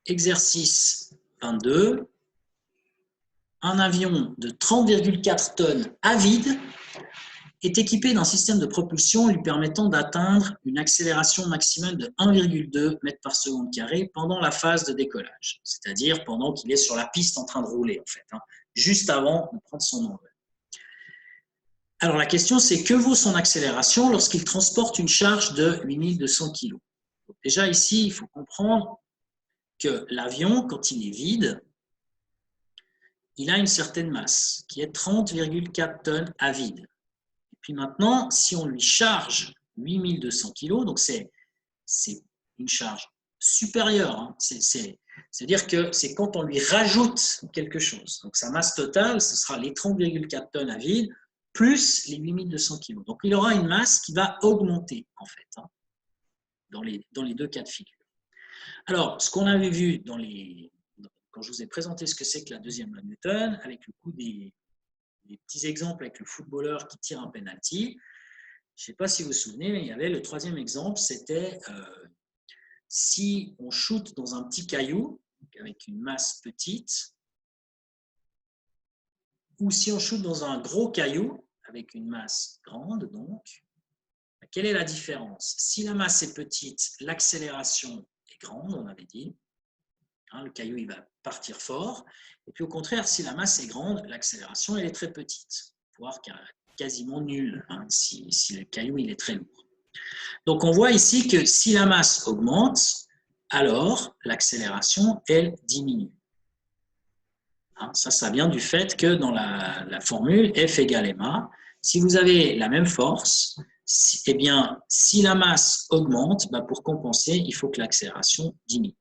exercice 22, un avion de 30,4 tonnes à vide est équipé d'un système de propulsion lui permettant d'atteindre une accélération maximale de 1,2 mètres par seconde carré pendant la phase de décollage, c'est-à-dire pendant qu'il est sur la piste en train de rouler, en fait, juste avant de prendre son envol. Alors la question, c'est que vaut son accélération lorsqu'il transporte une charge de 8200 kg? Déjà ici, il faut comprendre que l'avion, quand il est vide, il a une certaine masse, qui est 30,4 tonnes à vide. Et puis maintenant, si on lui charge 8200 kg, donc c'est une charge supérieure, c'est-à-dire que c'est quand on lui rajoute quelque chose. Donc sa masse totale, ce sera les 30,4 tonnes à vide, plus les 8200 kg. Donc il aura une masse qui va augmenter, en fait, dans les deux cas de figure. Alors, ce qu'on avait vu quand je vous ai présenté ce que c'est que la deuxième loi de Newton, avec le coup des petits exemples avec le footballeur qui tire un penalty, je ne sais pas si vous vous souvenez, mais il y avait le troisième exemple, c'était si on shoot dans un petit caillou, avec une masse petite, ou si on shoot dans un gros caillou, avec une masse grande, donc, quelle est la différence? Si la masse est petite, l'accélération est grande, on avait dit. Le caillou, il va partir fort. Et puis au contraire, si la masse est grande, l'accélération, elle est très petite, voire quasiment nulle, si le caillou, il est très lourd. Donc on voit ici que si la masse augmente, alors l'accélération, elle diminue. Ça vient du fait que dans la formule F égale ma, si vous avez la même force, eh bien, si la masse augmente, pour compenser, il faut que l'accélération diminue.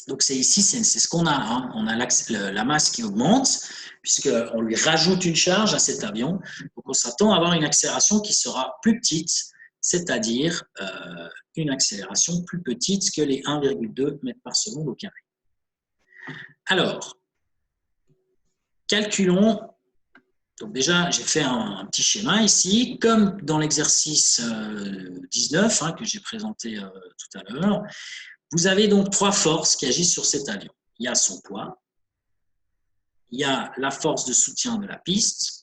Donc ici, c'est ce qu'on a. On a la masse qui augmente, puisqu'on lui rajoute une charge à cet avion. Donc on s'attend à avoir une accélération qui sera plus petite, c'est-à-dire une accélération plus petite que les 1,2 mètres par seconde au carré. Alors, calculons. Donc déjà, j'ai fait un petit schéma ici, comme dans l'exercice 19 que j'ai présenté tout à l'heure. Vous avez donc trois forces qui agissent sur cet avion. Il y a son poids, il y a la force de soutien de la piste.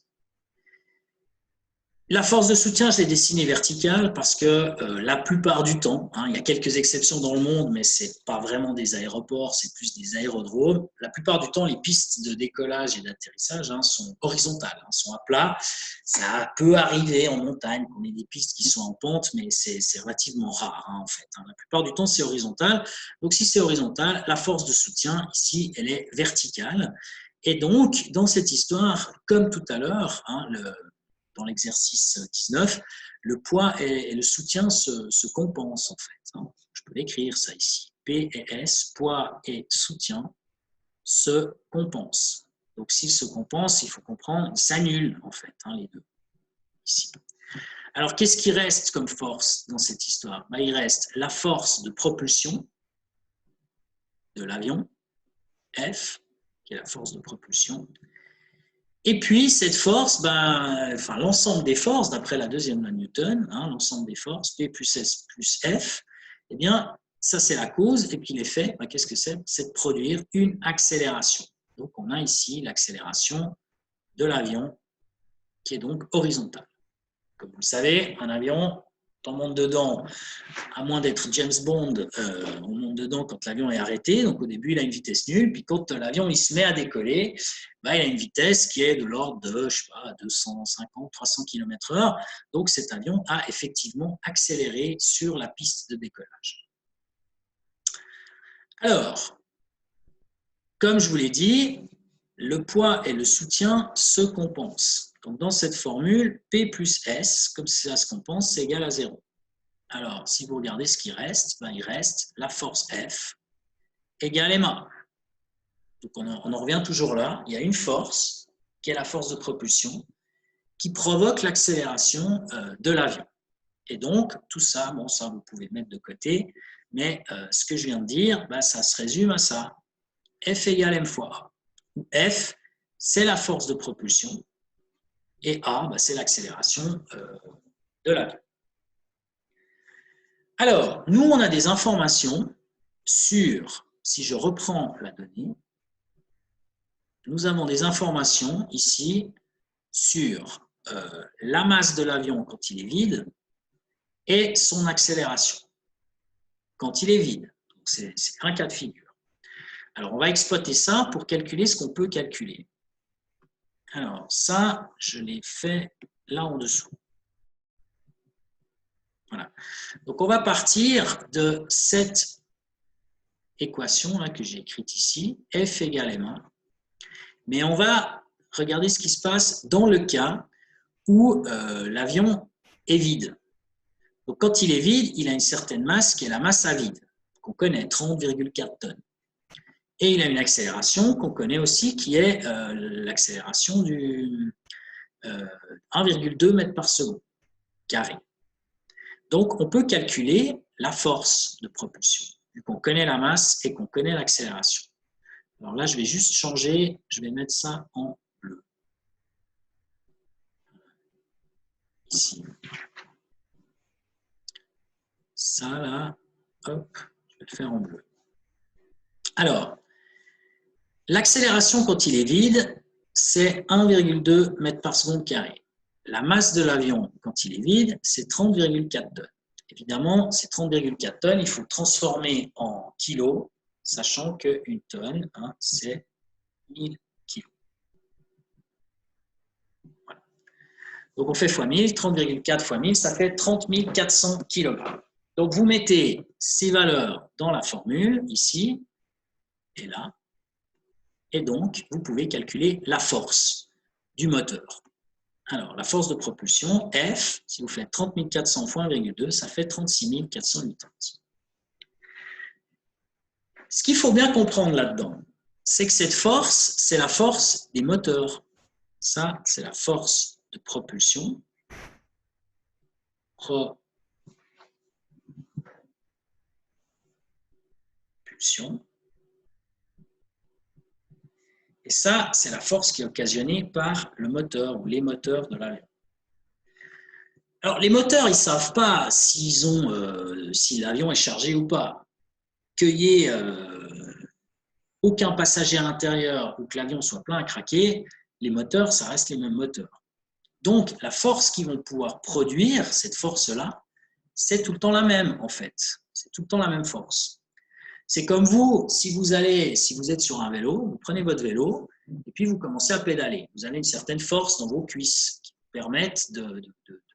La force de soutien, je l'ai dessinée verticale parce que la plupart du temps, il y a quelques exceptions dans le monde, mais ce n'est pas vraiment des aéroports, c'est plus des aérodromes. La plupart du temps, les pistes de décollage et d'atterrissage sont horizontales, sont à plat. Ça peut arriver en montagne qu'on ait des pistes qui sont en pente, mais c'est relativement rare en fait. La plupart du temps, c'est horizontal. Donc si c'est horizontal, la force de soutien ici, elle est verticale. Et donc, dans cette histoire, comme tout à l'heure, dans l'exercice 19, le poids et le soutien se compensent en fait. Je peux l'écrire ça ici. P et S, poids et soutien, se compensent. Donc s'ils se compensent, il faut comprendre, ils s'annulent en fait, les deux. Ici. Alors qu'est-ce qui reste comme force dans cette histoire? Il reste la force de propulsion de l'avion, F, qui est la force de propulsion. Et puis, cette force, l'ensemble des forces, d'après la deuxième loi de Newton, l'ensemble des forces, P plus S plus F, eh bien, ça, c'est la cause. Et puis, l'effet, qu'est-ce que c'est? C'est de produire une accélération. Donc, on a ici l'accélération de l'avion qui est donc horizontale. Comme vous le savez, un avion, on monte dedans, à moins d'être James Bond, on monte dedans quand l'avion est arrêté. Donc au début, il a une vitesse nulle. Puis quand l'avion il se met à décoller, il a une vitesse qui est de l'ordre de 250, 300 km/h. Donc cet avion a effectivement accéléré sur la piste de décollage. Alors, comme je vous l'ai dit, le poids et le soutien se compensent. Donc dans cette formule, P plus S, comme ça se compense, c'est égal à 0. Alors, si vous regardez ce qui reste, il reste la force F égale ma. Donc, on en revient toujours là. Il y a une force, qui est la force de propulsion, qui provoque l'accélération de l'avion. Et donc, tout ça, ça, vous pouvez le mettre de côté, mais ce que je viens de dire, ça se résume à ça. F égale m fois A. Où F, c'est la force de propulsion, et A, c'est l'accélération de l'avion. Alors, nous, on a des informations sur si je reprends la donnée, nous avons des informations ici sur la masse de l'avion quand il est vide et son accélération quand il est vide. C'est un cas de figure. Alors, on va exploiter ça pour calculer ce qu'on peut calculer. Alors, ça, je l'ai fait là en dessous. Voilà. Donc, on va partir de cette équation là que j'ai écrite ici, F égale M1. Mais on va regarder ce qui se passe dans le cas où l'avion est vide. Donc, quand il est vide, il a une certaine masse qui est la masse à vide, qu'on connaît, 30,4 tonnes. Et il a une accélération qu'on connaît aussi, qui est l'accélération du 1,2 mètres par seconde carré. Donc, on peut calculer la force de propulsion, vu qu'on connaît la masse et qu'on connaît l'accélération. Alors là, je vais juste changer, je vais mettre ça en bleu. Ici. Ça, là, hop, je vais le faire en bleu. Alors, l'accélération quand il est vide, c'est 1,2 mètres par seconde carré. La masse de l'avion quand il est vide, c'est 30,4 tonnes. Évidemment, ces 30,4 tonnes, il faut transformer en kilos, sachant qu'une tonne, hein, c'est 1000 kilos. Voilà. Donc, on fait fois 1000, 30,4 fois 1000, ça fait 30 400 kg. Donc, vous mettez ces valeurs dans la formule, ici et là, et donc, vous pouvez calculer la force du moteur. Alors, la force de propulsion, F, si vous faites 30 400 fois 1,2, ça fait 36 480. Ce qu'il faut bien comprendre là-dedans, c'est que cette force, c'est la force des moteurs. Ça, c'est la force de propulsion. Propulsion. Et ça, c'est la force qui est occasionnée par le moteur ou les moteurs de l'avion. Alors, les moteurs, ils ne savent pas si l'avion est chargé ou pas. Qu'il y ait aucun passager à l'intérieur ou que l'avion soit plein à craquer, les moteurs, ça reste les mêmes moteurs. Donc, la force qu'ils vont pouvoir produire, cette force-là, c'est tout le temps la même, en fait. C'est tout le temps la même force. C'est comme vous, si vous êtes sur un vélo, vous prenez votre vélo et puis vous commencez à pédaler. Vous avez une certaine force dans vos cuisses qui vous permettent de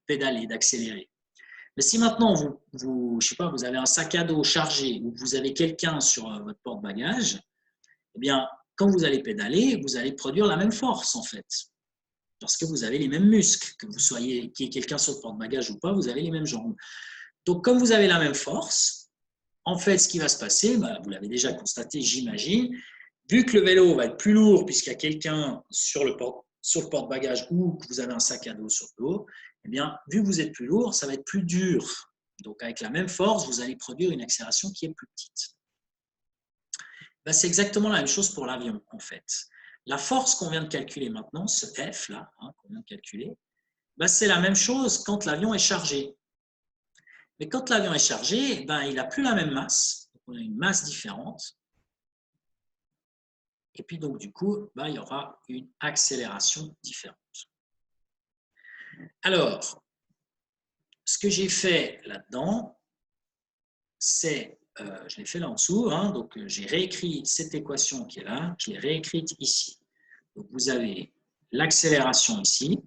pédaler, d'accélérer. Mais si maintenant, je sais pas, vous avez un sac à dos chargé ou vous avez quelqu'un sur votre porte-bagages, eh bien, quand vous allez pédaler, vous allez produire la même force, en fait. Parce que vous avez les mêmes muscles. Qu'il y ait quelqu'un sur le porte-bagages ou pas, vous avez les mêmes jambes. Donc, comme vous avez la même force, en fait, ce qui va se passer, vous l'avez déjà constaté, j'imagine, vu que le vélo va être plus lourd puisqu'il y a quelqu'un sur le porte-bagages ou que vous avez un sac à dos sur le dos, eh bien, vu que vous êtes plus lourd, ça va être plus dur. Donc, avec la même force, vous allez produire une accélération qui est plus petite. C'est exactement la même chose pour l'avion, en fait. La force qu'on vient de calculer maintenant, ce F là, qu'on vient de calculer, c'est la même chose quand l'avion est chargé. Mais quand l'avion est chargé, il n'a plus la même masse. Donc, on a une masse différente. Et puis, donc, du coup, il y aura une accélération différente. Alors, ce que j'ai fait là-dedans, c'est, je l'ai fait là en dessous, donc j'ai réécrit cette équation qui est là, je l'ai réécrite ici. Donc, vous avez l'accélération ici,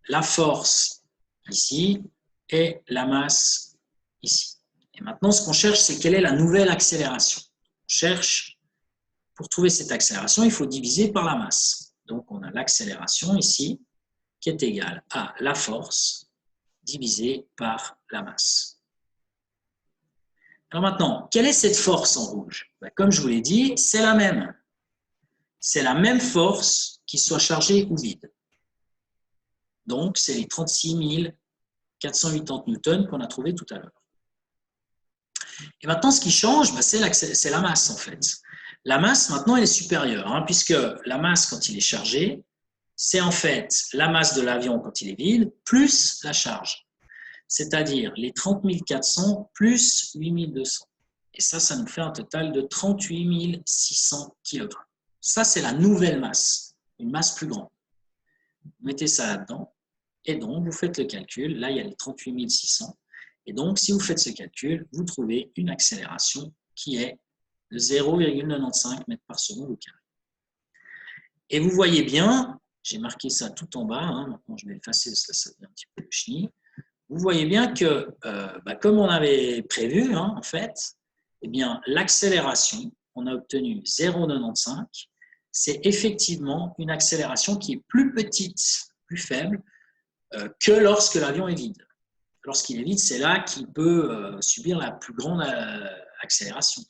la force ici, et la masse ici. Et maintenant, ce qu'on cherche, c'est quelle est la nouvelle accélération. On cherche, pour trouver cette accélération, il faut diviser par la masse. Donc, on a l'accélération ici, qui est égale à la force divisée par la masse. Alors maintenant, quelle est cette force en rouge? Comme je vous l'ai dit, c'est la même. C'est la même force, qu'il soit chargée ou vide. Donc, c'est les 36 480 newtons qu'on a trouvé tout à l'heure. Et maintenant, ce qui change, c'est la masse, en fait. La masse, maintenant, elle est supérieure, puisque la masse, quand il est chargé, c'est en fait la masse de l'avion quand il est vide, plus la charge. C'est-à-dire les 30 400 plus 8 200. Et ça nous fait un total de 38 600 kg. Ça, c'est la nouvelle masse, une masse plus grande. Vous mettez ça là-dedans, et donc vous faites le calcul. Là, il y a les 38 600. Et donc, si vous faites ce calcul, vous trouvez une accélération qui est de 0,95 mètres par seconde au carré. Et vous voyez bien, j'ai marqué ça tout en bas, maintenant je vais effacer, ça devient un petit peu chenille. Vous voyez bien que, comme on avait prévu, en fait, eh bien, l'accélération, on a obtenu 0,95. C'est effectivement une accélération qui est plus petite, plus faible, que lorsque l'avion est vide. Lorsqu'il est vide, c'est là qu'il peut subir la plus grande accélération.